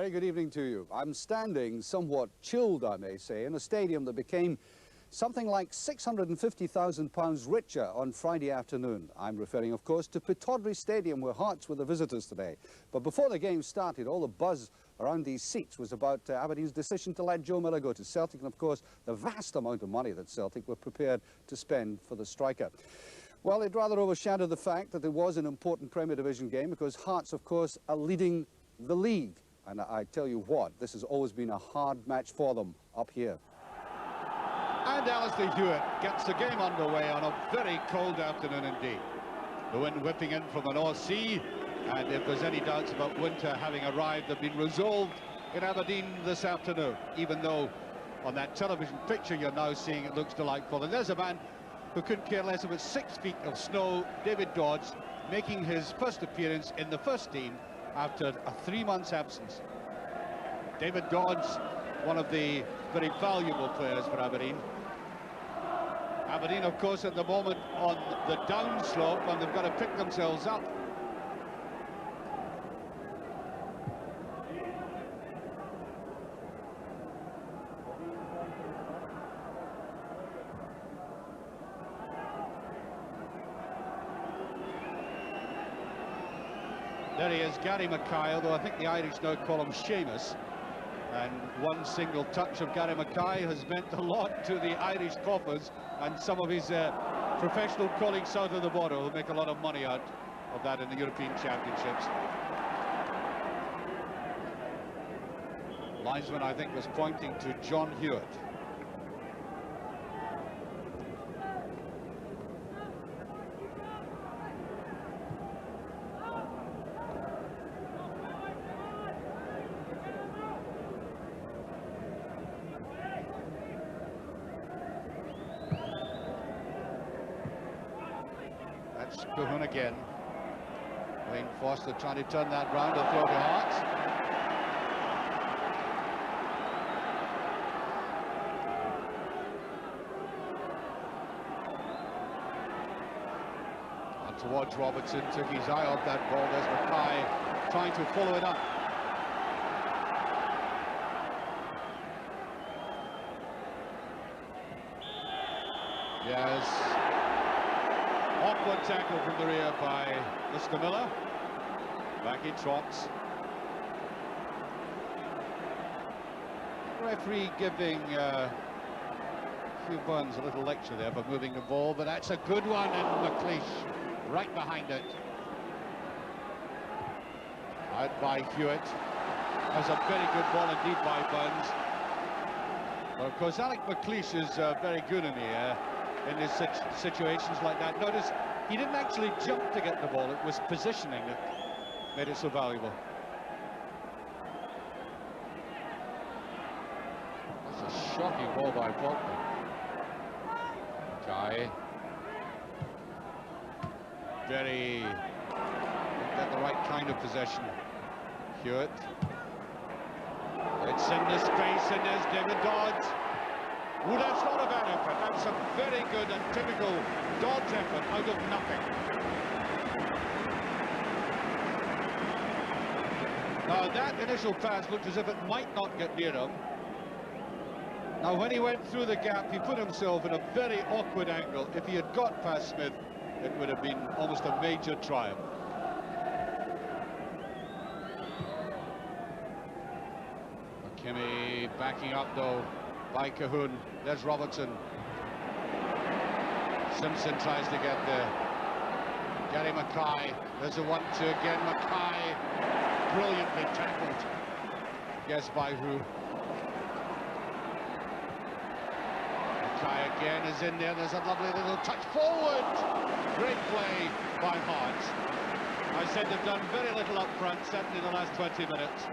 very good evening to you. I'm standing somewhat chilled, I may say, in a stadium that became something like £650,000 richer on Friday afternoon. I'm referring, of course, to Pittodrie Stadium, where Hearts were the visitors today. But before the game started, all the buzz around these seats was about Aberdeen's decision to let Joe Miller go to Celtic, and of course, the vast amount of money that Celtic were prepared to spend for the striker. Well, it rather overshadowed the fact that it was an important Premier Division game, because Hearts, of course, are leading the league. And I tell you what, this has always been a hard match for them up here. And Alistair Hewitt gets the game underway on a very cold afternoon indeed. The wind whipping in from the North Sea, and if there's any doubts about winter having arrived, they've been resolved in Aberdeen this afternoon, even though on that television picture you're now seeing it looks delightful. And there's a man who couldn't care less about 6 feet of snow, David Dodds, making his first appearance in the first team after a 3 months absence. David Dodds, one of the very valuable players for Aberdeen. Aberdeen, of course, at the moment on the downslope, and they've got to pick themselves up. There he is, Gary Mackay, although I think the Irish now call him Seamus. And one single touch of Gary Mackay has meant a lot to the Irish coffers and some of his professional colleagues south of the border who make a lot of money out of that in the European Championships. Linesman, I think, was pointing to John Hewitt. Cahoon again. Wayne Foster trying to turn that round and throw to Hearts. And towards Robertson, took his eye off that ball. There's Mackay trying to follow it up. Yes. Awkward tackle from the rear by Mr. Miller. Back he trots. Referee giving Hugh Burns a little lecture there for moving the ball, but that's a good one, and McLeish right behind it. Out by Hewitt. That's a very good ball indeed by Burns. But of course, Alec McLeish is very good in the air in these situations like that. Notice he didn't actually jump to get the ball, it was positioning that made it so valuable. That's a shocking ball by Faulkner. Guy. Very, get the right kind of possession. Hewitt. It's in the space, and there's David Dodds. Well, that's not a bad effort. That's a very good and typical Dodds effort out of nothing. Now, that initial pass looked as if it might not get near him. Now, when he went through the gap, he put himself in a very awkward angle. If he had got past Smith, it would have been almost a major triumph. McKimmie backing up, though, by Cahoon. There's Robertson. Simpson tries to get there. Gary Mackay. There's a 1-2 again. Mackay brilliantly tackled. Guess by who? Mackay again is in there. There's a lovely little touch forward. Great play by Hearts. I said they've done very little up front, certainly in the last 20 minutes.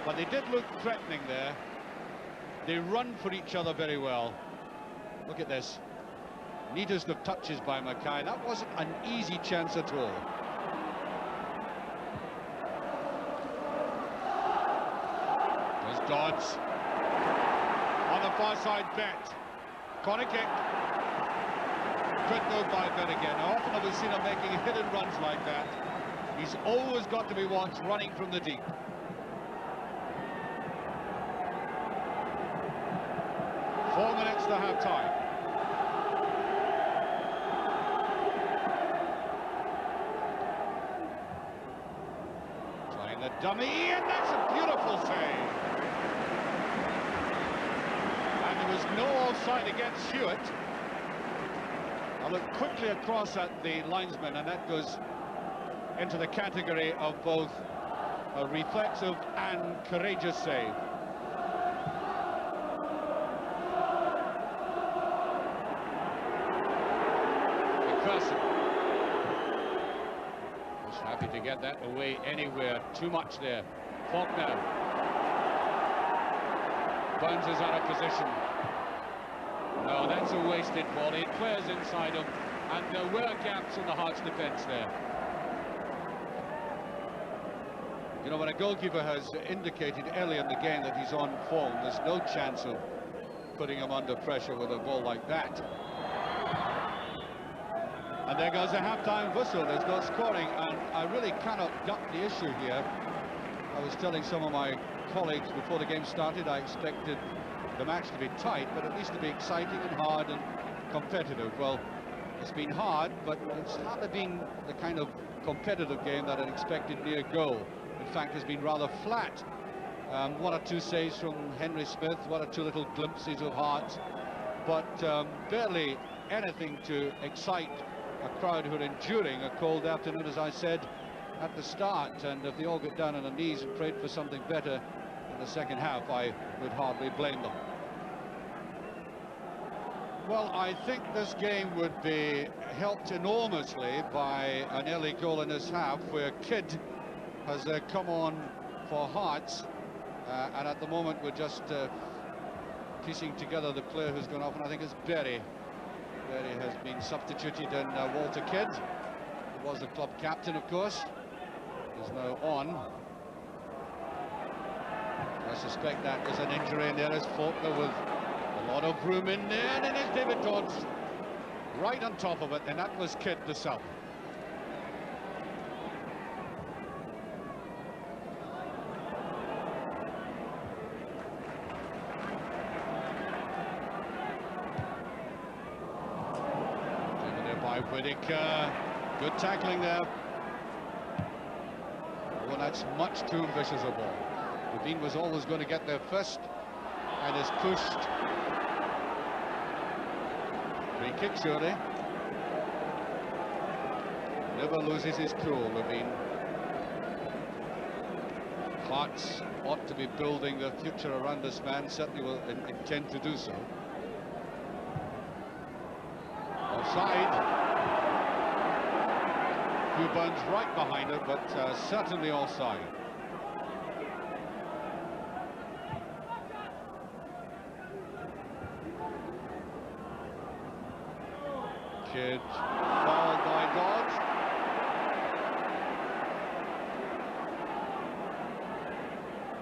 But they did look threatening there. They run for each other very well. Look at this. Neatest of touches by Mackay. That wasn't an easy chance at all. There's Dodds. On the far side, Bet. Corner kick. Good move by Bet again. How often have we seen him making hidden runs like that? He's always got to be watched running from the deep. 4 minutes to half-time. Trying the dummy, and that's a beautiful save. And there was no offside against Hewitt. I look quickly across at the linesman, and that goes into the category of both a reflexive and courageous save. McPherson was happy to get that away anywhere. Too much there. Faulkner. Burns is out of position. No, that's a wasted ball. He had players inside him, and there were gaps in the Hearts' defence there. You know, when a goalkeeper has indicated early in the game that he's on form, there's no chance of putting him under pressure with a ball like that. And there goes a half-time whistle. There's no scoring, and I really cannot gut the issue here. I was telling some of my colleagues before the game started, I expected the match to be tight, but at least to be exciting and hard and competitive. Well, it's been hard, but it's hardly been the kind of competitive game that I'd expected near goal. In fact, it's been rather flat. One or two saves from Henry Smith, one or two little glimpses of Hearts, but barely anything to excite a crowd who are enduring a cold afternoon, as I said at the start. And if they all get down on their knees and prayed for something better in the second half, I would hardly blame them. Well, I think this game would be helped enormously by an early goal in this half, where Kidd has come on for Hearts, and at the moment we're just piecing together the player who's gone off, and I think it's Berry. Berry has been substituted in Walter Kidd, who was the club captain, of course, is now on. I suspect that is an injury, and there is Faulkner with a lot of room in there, and it is David Dodds right on top of it, and that was Kidd the sub. Whittaker, good tackling there. Well, that's much too ambitious a ball. Aberdeen was always going to get there first, and is pushed. Free kick, surely. Never loses his cool, Aberdeen. Hearts ought to be building their future around this man, certainly will intend to do so. Offside. Few bones right behind it, but certainly offside. Kidd fouled by Dodds.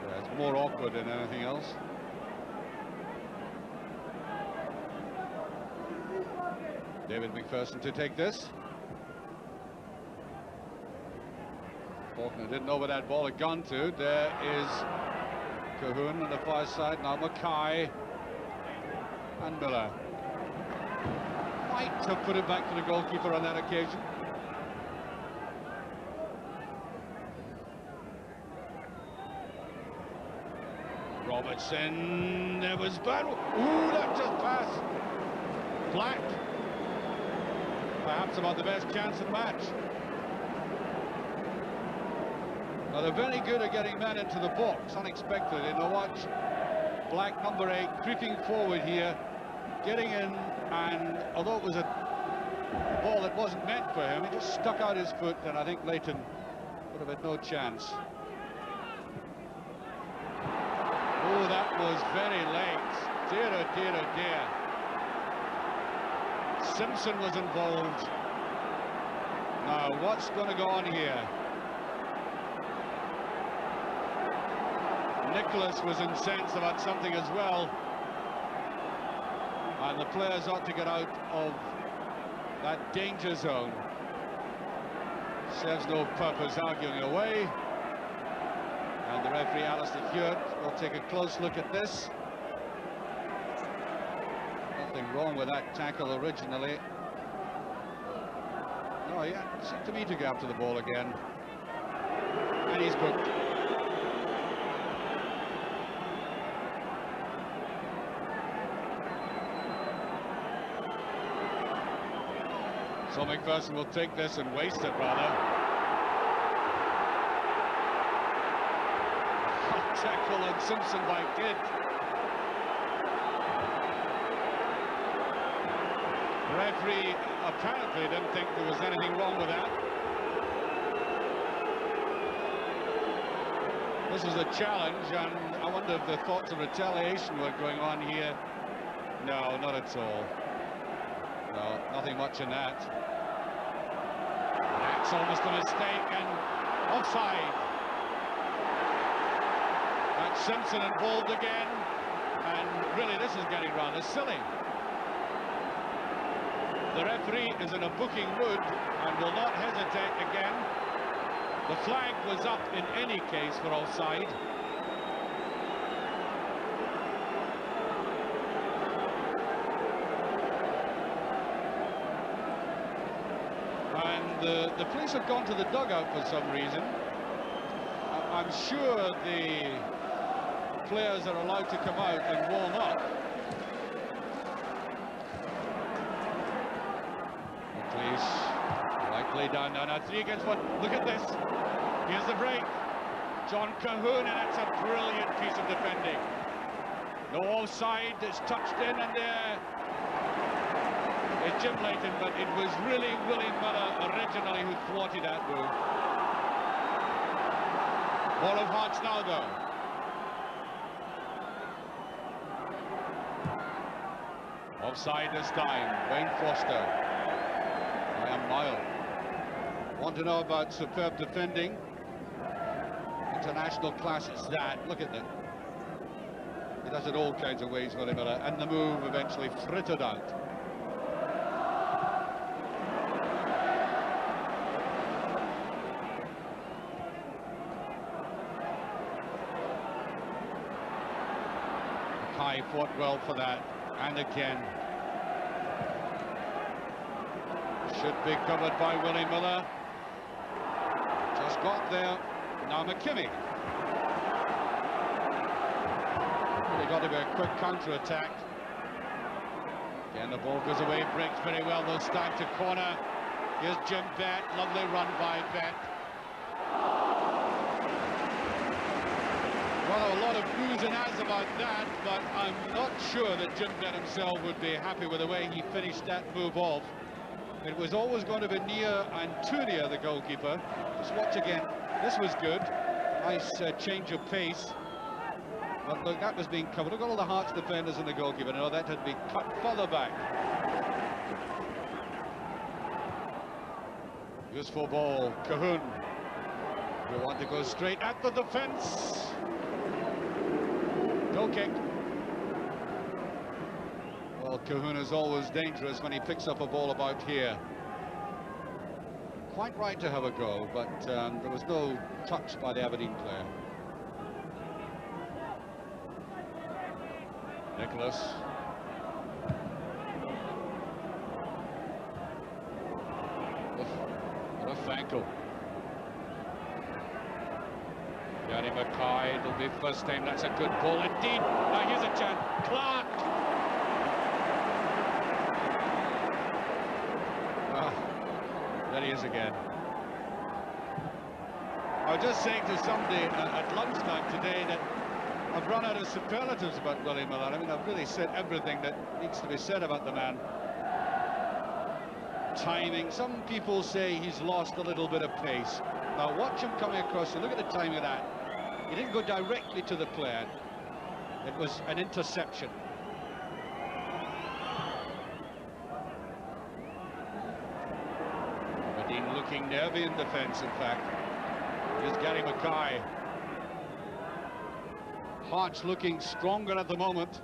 Yeah, it's more awkward than anything else. David McPherson to take this. Faulkner didn't know where that ball had gone to. There is Cahoon on the far side. Now Mackay and Miller. Might have put it back to the goalkeeper on that occasion. Robertson, there was bad. Ooh, that just passed. Black. Perhaps about the best chance of the match. Now, they're very good at getting men into the box unexpectedly. Now watch Black, number 8, creeping forward here, getting in, and although it was a ball that wasn't meant for him, he just stuck out his foot, and I think Leighton would have had no chance. Oh, that was very late. Dear, oh dear, oh dear. Simpson was involved. Now, what's going to go on here? Nicholas was incensed about something as well, and the players ought to get out of that danger zone. Serves no purpose arguing away, and the referee Alistair Hewitt will take a close look at this. wrong with that tackle originally. Oh yeah, it seemed to me to go after the ball again. And he's booked. So McPherson will take this and waste it, rather. Tackle on Simpson by Kidd. The referee apparently didn't think there was anything wrong with that. This is a challenge, and I wonder if the thoughts of retaliation were going on here. No, not at all. No, nothing much in that. That's almost a mistake, and offside. That's Simpson involved again, and really this is getting rather silly. The referee is in a booking mood and will not hesitate again. The flag was up in any case for offside. And the police have gone to the dugout for some reason. I'm sure the players are allowed to come out and warm up. The police likely down now 3 against 1. Look at this. Here's the break. John Cahoon, and it's a brilliant piece of defending. No offside. It's touched in, and there is Jim Leighton, but it was really Willie Miller originally who thwarted that move. Ball of Hearts now, though. Offside this time. Wayne Foster by a mile. Want to know about superb defending? International class, it's that. Look at that. He does it all kinds of ways, Willie Miller, and the move eventually frittered out. Kai fought well for that, and again. Should be covered by Willie Miller. Just got there. Now McKimmie. Really got to be a quick counter-attack. Again, the ball goes away, breaks very well, they'll start to corner. Here's Jim Bett, lovely run by Bett. Well, a lot of oohs and ahs about that, but I'm not sure that Jim Bett himself would be happy with the way he finished that move off. It was always going to be near and too near the goalkeeper. Just watch again. This was good. Nice change of pace. But look, that was being covered. Look at all the Hearts defenders and the goalkeeper. No, that had to be cut further back. Useful ball. Cahoon. We want to go straight at the defence. Goal kick. Well, Cahoon is always dangerous when he picks up a ball about here. Quite right to have a go, but there was no touch by the Aberdeen player. Nicholas. What a fankle. Gary Mackay, it'll be first time. That's a good ball indeed. Now here's a chance. Clark. There he is again. I was just saying to somebody at lunchtime today that I've run out of superlatives about Willie Miller. I mean, I've really said everything that needs to be said about the man. Timing. Some people say he's lost a little bit of pace. Now watch him coming across, and look at the timing of that. He didn't go directly to the player. It was an interception. Aberdeen looking nervy in defence, in fact. Here's Gary Mackay. Hearts looking stronger at the moment.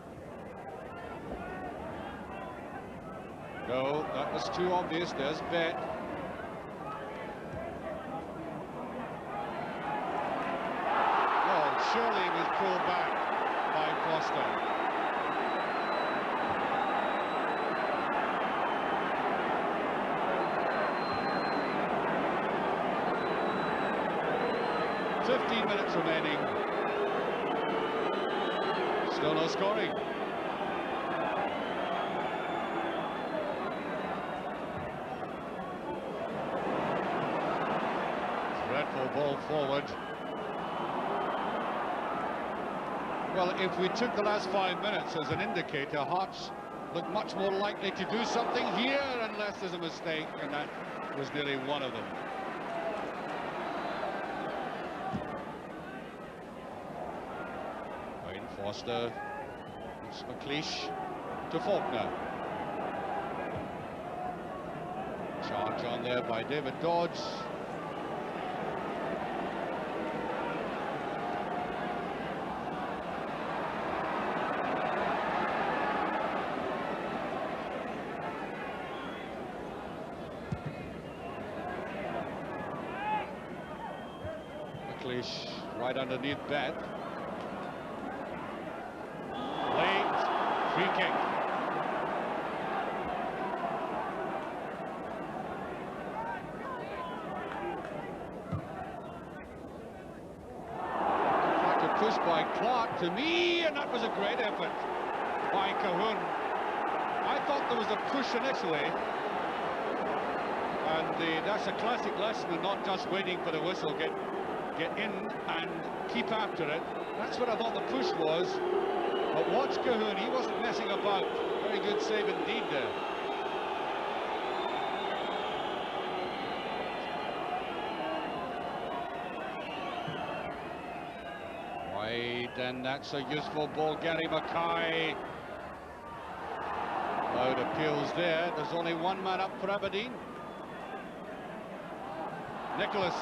No, that was too obvious. There's Bett. Oh, surely it was pulled back by Foster. remaining. Still no scoring. Dreadful ball forward. Well, if we took the last 5 minutes as an indicator, Hearts look much more likely to do something here unless there's a mistake, and that was nearly one of them. Wayne Foster, it's McLeish to Faulkner. Charge on there by David Dodge. Right underneath Bet. Late free kick. Like a push by Clark to me, and that was a great effort by Cahoon. I thought there was a push initially, and that's a classic lesson in not just waiting for the whistle. Get in and keep after it. That's what I thought the push was. But watch Cahoon, he wasn't messing about. Very good save indeed there. Wide, and that's a useful ball. Gary Mackay. Loud appeals there. There's only one man up for Aberdeen. Nicholas.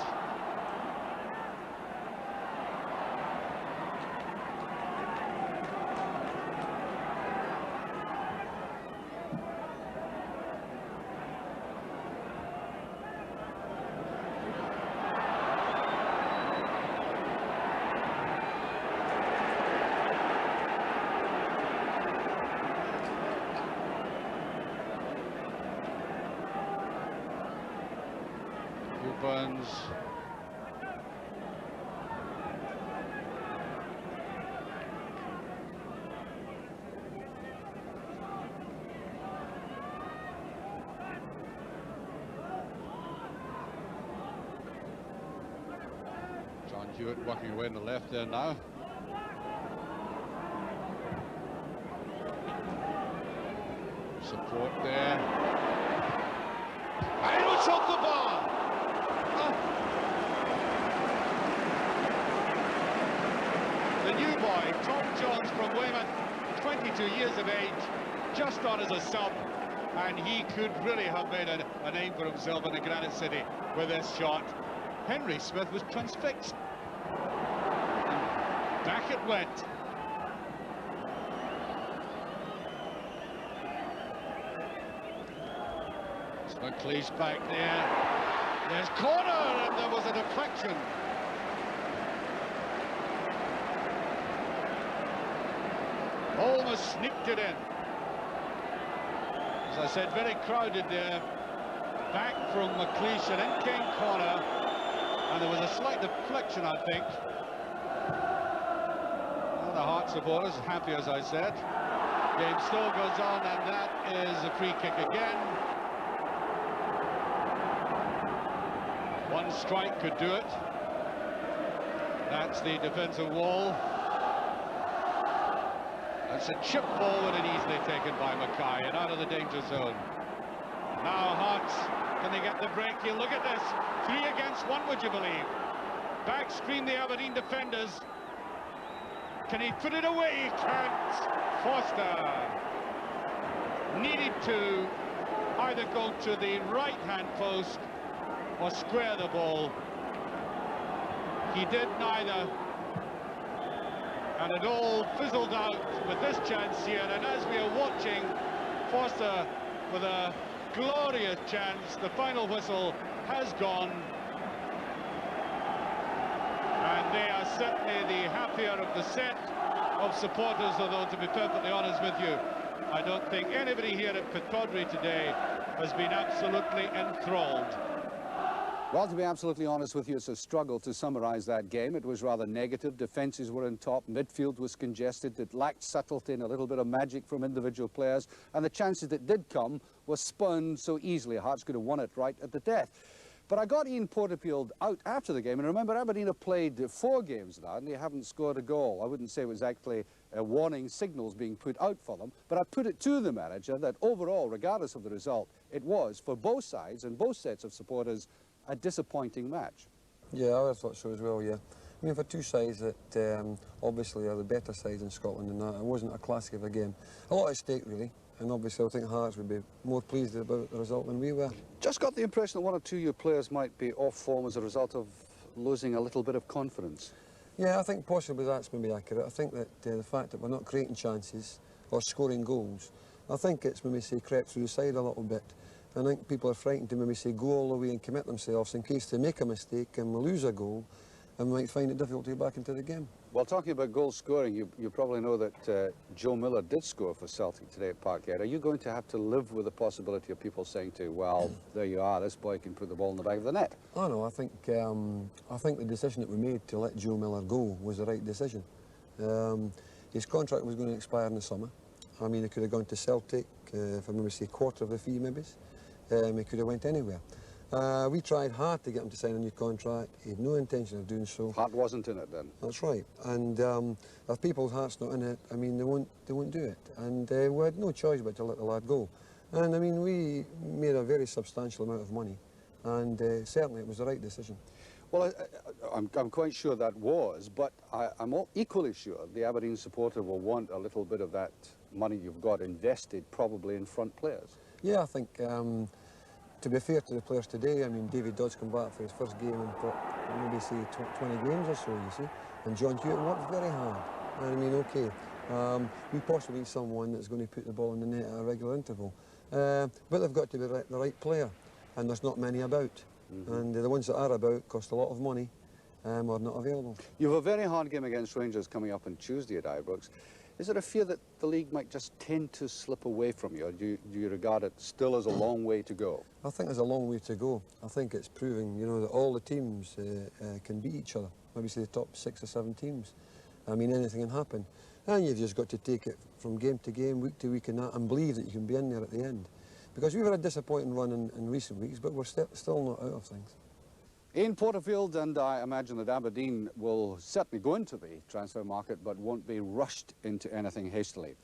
Burns. John Hewitt working away on the left there now. Support there. And it was off the bar. The new boy, Tom Jones from Weymouth, 22 years of age, just on as a sub, and he could really have made a name for himself in the Granite City with this shot. Henry Smith was transfixed. And back it went. McLeish back there. There's corner, and there was a deflection. Almost sneaked it in. As I said, very crowded there. Back from McLeish, and in came corner. And there was a slight deflection, I think. Well, the Hearts supporters happy, as I said. Game still goes on, and that is a free kick again. One strike could do it. That's the defensive wall. That's a chip forward and easily taken by Mackay and out of the danger zone. Now Hearts, can they get the break? You look at this, 3 against 1, would you believe? Back screen the Aberdeen defenders. Can he put it away? He can't. Foster needed to either go to the right-hand post or square the ball. He did neither. And it all fizzled out with this chance here. And as we are watching, Foster with a glorious chance. The final whistle has gone. And they are certainly the happier of the set of supporters, although to be perfectly honest with you, I don't think anybody here at Pittodrie today has been absolutely enthralled. Well, to be absolutely honest with you, it's a struggle to summarise that game. It was rather negative. Defences were in top. Midfield was congested. It lacked subtlety and a little bit of magic from individual players. And the chances that did come were spurned so easily. Hearts could have won it right at the death. But I got Ian Porterfield out after the game. And remember, Aberdeen have played 4 games now and they haven't scored a goal. I wouldn't say it was actually warning signals being put out for them. But I put it to the manager that overall, regardless of the result, it was, for both sides and both sets of supporters, a disappointing match. Yeah, I thought so as well, yeah. I mean, for two sides that obviously are the better sides in Scotland and that, it wasn't a classic of a game. A lot at stake, really, and obviously I think Hearts would be more pleased about the result than we were. Just got the impression that 1 or 2 of your players might be off form as a result of losing a little bit of confidence. Yeah, I think possibly that's maybe accurate. I think that the fact that we're not creating chances or scoring goals, I think it's maybe say crept through the side a little bit. I think people are frightened to maybe say go all the way and commit themselves in case they make a mistake and we lose a goal and might find it difficult to get back into the game. Well, talking about goal scoring, you probably know that Joe Miller did score for Celtic today at Parkhead. Are you going to have to live with the possibility of people saying to you, well, there you are, this boy can put the ball in the back of the net? Oh no, I think the decision that we made to let Joe Miller go was the right decision. His contract was going to expire in the summer. I mean, he could have gone to Celtic for maybe say a quarter of the fee maybe. He could have went anywhere. We tried hard to get him to sign a new contract. He had no intention of doing so. Heart wasn't in it then? That's right. And if people's heart's not in it, I mean, they won't do it. And we had no choice but to let the lad go. And I mean, we made a very substantial amount of money, and certainly it was the right decision. Well, I'm quite sure that was, but I'm equally sure the Aberdeen supporter will want a little bit of that money you've got invested probably in front players. Yeah, I think, to be fair to the players today, I mean, David Dodd's come back for his first game in maybe say 20 games or so, you see, and John Hewitt worked very hard. And I mean, okay, we possibly need someone that's going to put the ball in the net at a regular interval, but they've got to be the right player, and there's not many about. And the ones that are about cost a lot of money, are not available. You have a very hard game against Rangers coming up on Tuesday at Ibrox. Is there a fear that the league might just tend to slip away from you, or do you regard it still as a long way to go? I think there's a long way to go. I think it's proving, you know, that all the teams can beat each other. Maybe say the top 6 or 7 teams. I mean, anything can happen. And you've just got to take it from game to game, week to week, and believe that you can be in there at the end. Because we've had a disappointing run in recent weeks, but we're still not out of things. Ian Porterfield, and I imagine that Aberdeen will certainly go into the transfer market but won't be rushed into anything hastily.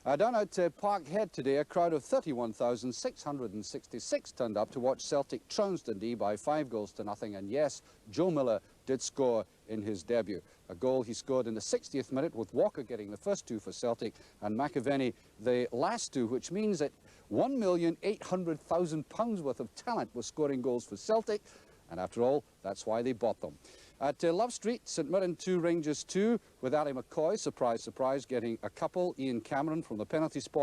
Down at Parkhead today, a crowd of 31,666 turned up to watch Celtic trounce Dundee by 5 goals to nothing, and yes, Joe Miller did score in his debut. A goal he scored in the 60th minute, with Walker getting the first 2 for Celtic and McAvenny the last 2, which means that £1,800,000 worth of talent was scoring goals for Celtic. And after all, that's why they bought them. At Love Street, St Mirren 2, Rangers 2, with Ali McCoy, surprise, surprise, getting a couple. Ian Cameron from the penalty spot.